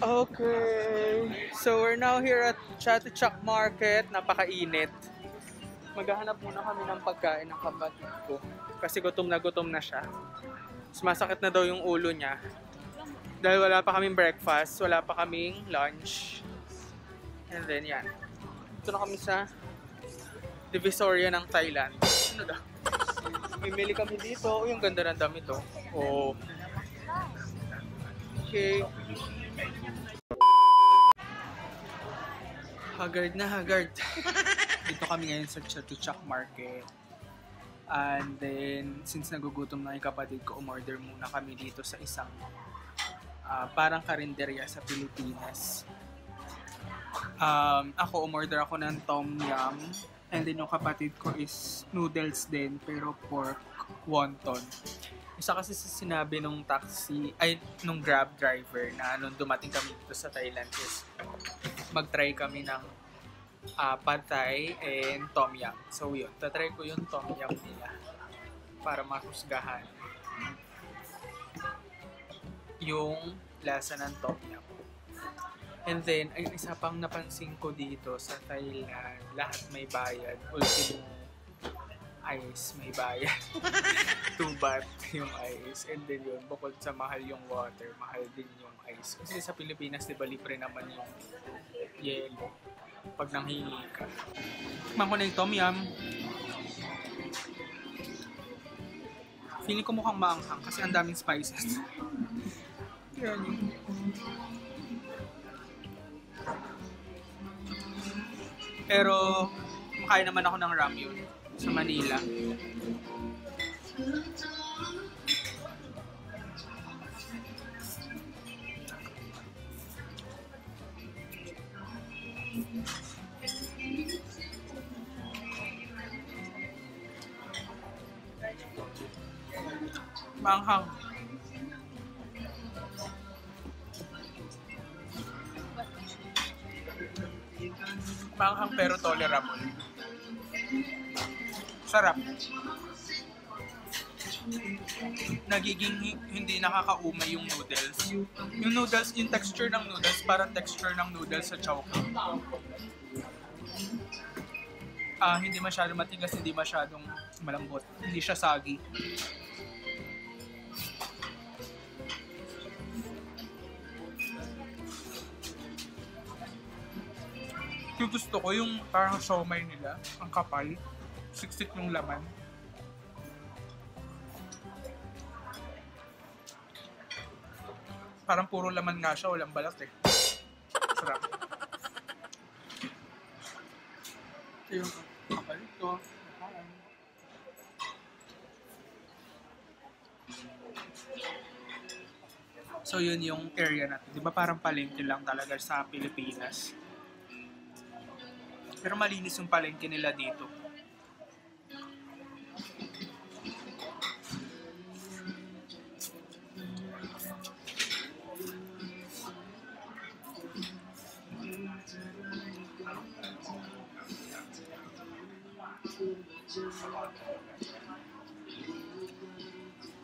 Okay, so we're now here at Chatuchak Market. Napakainit. Maghahanap muna kami ng pagkain ng kapatid ko. Kasi gutom na siya. Masakit na daw yung ulo niya. Dahil wala pa kaming breakfast, wala pa kaming lunch. And then yan. Ito na kami sa Divisoria ng Thailand. Ano daw? Mimili kami dito. Oh, yung ganda ng damit to. Oh. Okay. Haggard na haggard. Dito kami ngayon sa Chatuchak Market. And then, since nagugutom na yung kapatid ko, umorder muna kami dito sa isang parang karinderya sa Pilipinas. Ako, umorder ako ng tom yum. And then yung kapatid ko is noodles din, pero pork wonton. Isa kasi sinabi nung nung Grab driver na nung dumating kami dito sa Thailand is mag-try kami ng pad thai and tom yum. So yun, tatry ko yung tom yum nila para mahusgahan yung lasa ng tom yum. And then, ay isa pang napansin ko dito sa Thailand, lahat may bayad. Ultimo ice may bayad. 2 baht yung ice. And then yun, bukod sa mahal yung water, mahal din yung ice. Kasi sa Pilipinas, diba, libre naman yung yelo pag nanghingi ka. Tikman ko na yung tom yum. Feeling ko mukhang maanghang kasi ang daming spices. Yan yun. Pero, makain naman ako ng ramyun sa Manila. Maanghang. Maanghang pero tolerable. Sarap. Nagiging hindi nakakaumay yung noodles. Yung noodles, yung texture ng noodles, parang texture ng noodles sa chowking. Hindi masyadong matigas, hindi masyadong malambot. Hindi siya sagi. Yung gusto ko, yung parang siomai nila, ang kapal, siksik yung laman. Parang puro laman nga siya, walang balat eh. Sarap. Ito yung kapal ito. So yun yung area natin. Di ba parang palengke lang talaga sa Pilipinas? Pero malinis yung palengke nila dito.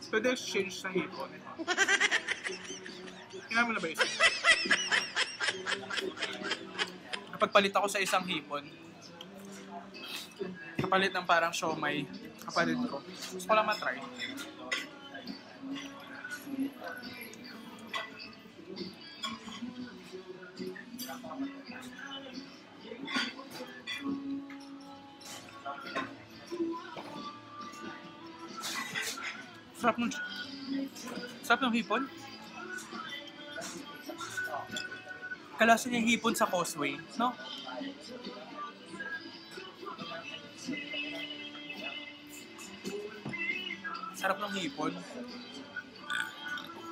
Pwede exchange sa hipon. Kailan mo na ba isa? Kapagpalit ako sa isang hipon, kapalit ng parang siomai, kapatid ko. Gusto ko lang matry. Sarap ng hipon. Kalasa niya yung hipon sa Causeway, no? Sarap ng hipon.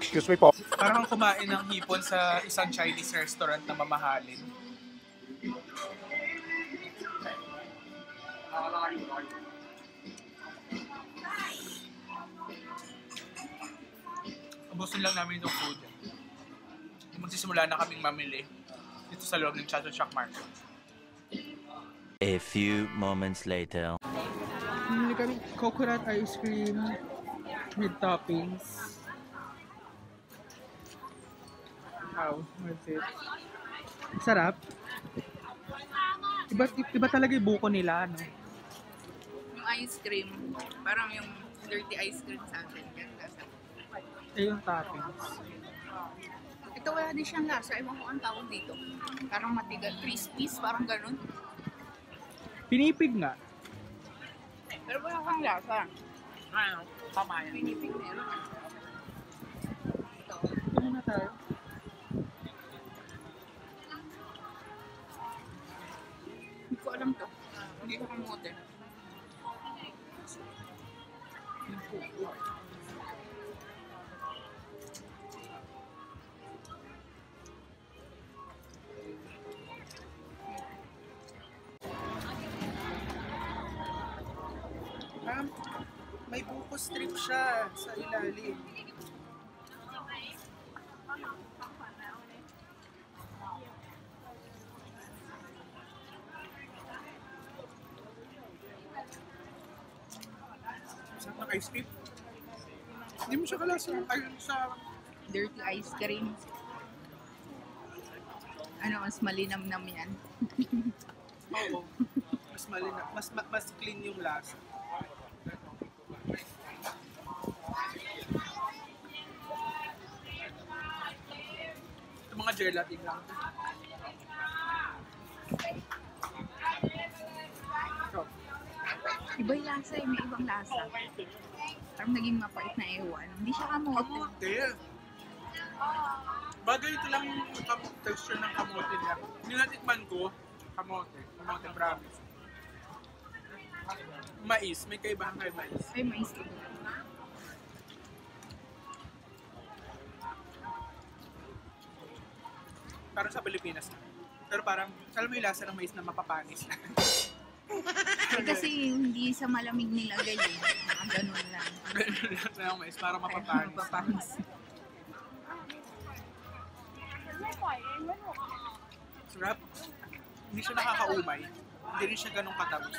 Excuse me po. Parang kumain ng hipon sa isang Chinese restaurant na mamahalin. Ubusin lang namin itong food. Magsisimula na kaming mamili dito sa loob ng Chatuchak Market. A few moments later. Bumili kami coconut ice cream with toppings. How was it? Sarap. Iba talaga yung buko nila, no? Yung ice cream, parang yung dirty ice cream sa atin. Ganda sa. Eh, yung toppings. Ito wala din siyang lasa. Ewan ko ang tawag dito. Parang matigas, crispies, parang ganun. Pinipig nga. Pero wala kang lasa. Ano? Kamaya. Pinipig meron. Ito. Ano na tayo? Hindi ko alam to. Hindi ko kamote. May buko strip siya sa ilalim. Sarap ng ice cream. Hindi mo siya kalasa ayun sa... Dirty ice cream. Ano, mas malinamnam yan. Oo. Mas malina, mas clean yung lasa. Ito mga gelatin lang. Ito. Iba yung lasa eh, may ibang lasa. Parang naging mapait na ewan. Hindi siya kamote. Kamote. Bagay ito lang yung texture ng kamote niya. Hindi natikman ko, kamote. Kamote promise. Mais, may kaibahan kay mais. Ay, mais ito. Parang sa Pilipinas na. Pero parang, alam mo yung lasa ng mais na mapapanis. Eh, kasi hindi sa malamig nilagay eh. Ganun lang. Ganun lang na yung mais, parang Kaya mapapanis. mapapanis. Sarap. Hindi siya nakakaumay. Hindi rin siya ganun katapos.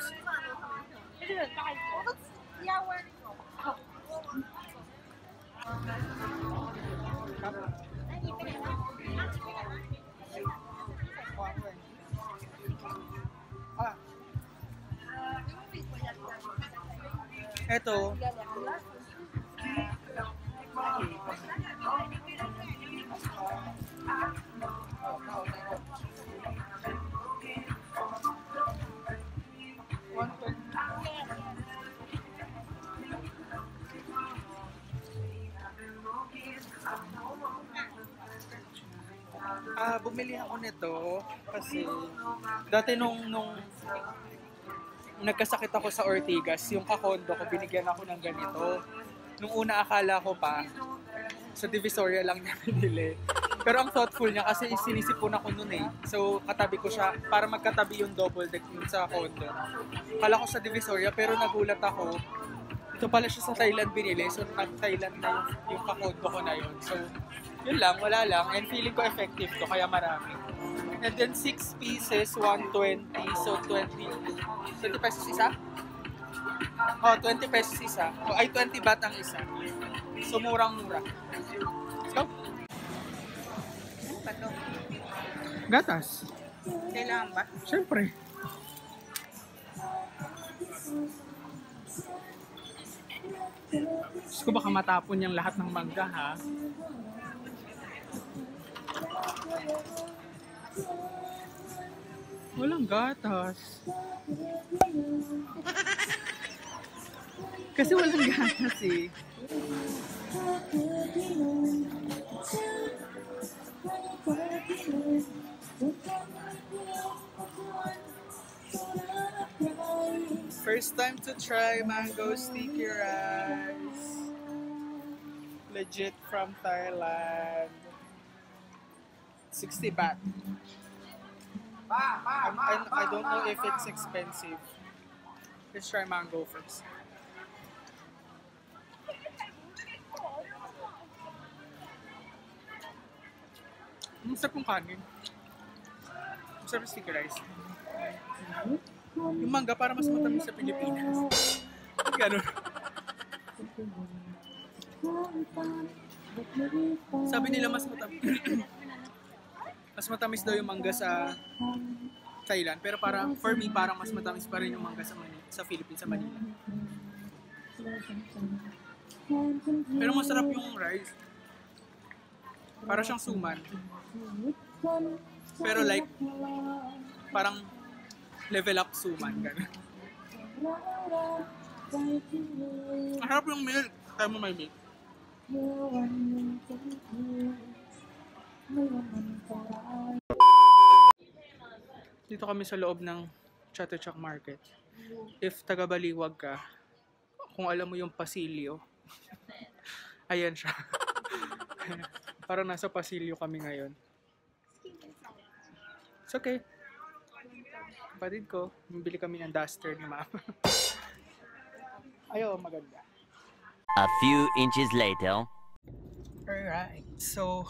Eto. Bumili ako nito kasi dati nung nagkasakit ako sa Ortigas, yung kakondo ko, binigyan ako ng ganito. Nung una akala ko pa, sa Divisoria lang niya binili. Pero ang thoughtful niya kasi sinisipon ako nun eh. So katabi ko siya para magkatabi yung double deck dun sa condo. Akala ko sa Divisoria pero nagulat ako. Ito pala siya sa Thailand binili. So nag-Thailand na yung kakondo ko na yun. So yun lang, wala lang. And feeling ko effective to kaya marami. And then 6 pieces, 120. So 20 pesos isa? Oh, 20 pesos isa. Oh, ay, 20 baht ang isa. So, murang-mura. Let's go. Ano ba to? Gatas. Kailangan ba? Siyempre. Diyos ko baka matapon yung lahat ng mangga, ha? Walang gatas. Kasi walang gatas eh. First time to try mango sticky rice. Legit from Thailand. 60 baht. I don't know if it's expensive. Let's try mango first. Ang sarap ng kanin. Ang sarap ng sticky rice. Yung mangga para mas matamis sa Pilipinas. Ganun. Sabi nila mas matamis. Mas matamis daw yung mangga sa Thailand. Pero para for me, parang mas matamis pa rin yung mangga sa sa Philippines, sa Manila. Pero masarap yung rice. Para siyang suman. Pero like, parang level up suman. Ganun. Masarap yung milk. Tayo mo may milk. Dito kami sa loob ng Chatuchak Market. If taga-Baliwag ka, kung alam mo yung Pasilyo, ayan siya. Parang nasa Pasilyo kami ngayon. It's okay. Kapatid ko, bumili kami ng duster ni mama. Ayaw, maganda. A few inches later. Alright, so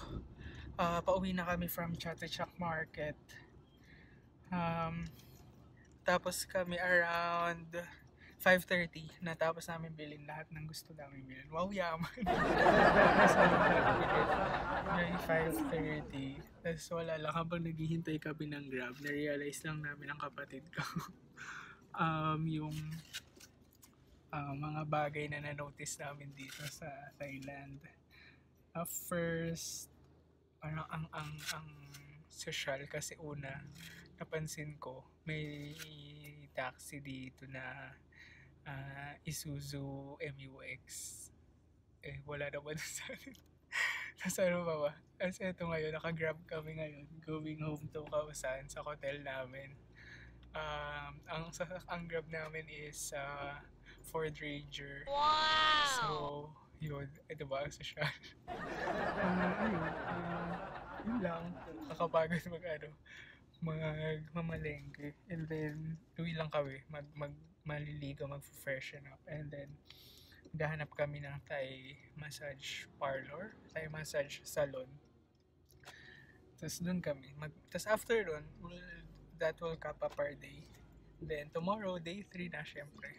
pauwi na kami from Chatuchak Market. Tapos kami around 5:30, natapos namin bilhin lahat ng gusto namin bilhin. Wow, yaman! May 5:30. Tapos wala lang, habang naghihintay kami ng Grab, na-realize lang namin ang kapatid ko. Yung mga bagay na na-notice namin dito sa Thailand. First, parang ang social kasi una, napansin ko, may taxi dito na Isuzu MUX. Wala naman sa atin. Tapos ano pa ba? Kasi ito ngayon, naka-grab kami ngayon, going home to Kausan sa hotel namin. Ang grab namin is Ford Ranger. Wow! So, yun. Ito ba ang social? Yun lang. Kakapagod magmamalengke. And then, uwi lang kami. Maliligo, mag-freshen up. And then, maghahanap kami ng Thai massage parlor, Thai massage salon. Tapos dun kami. Tapos after dun, that will cap up our day. Then tomorrow, day 3 na syempre.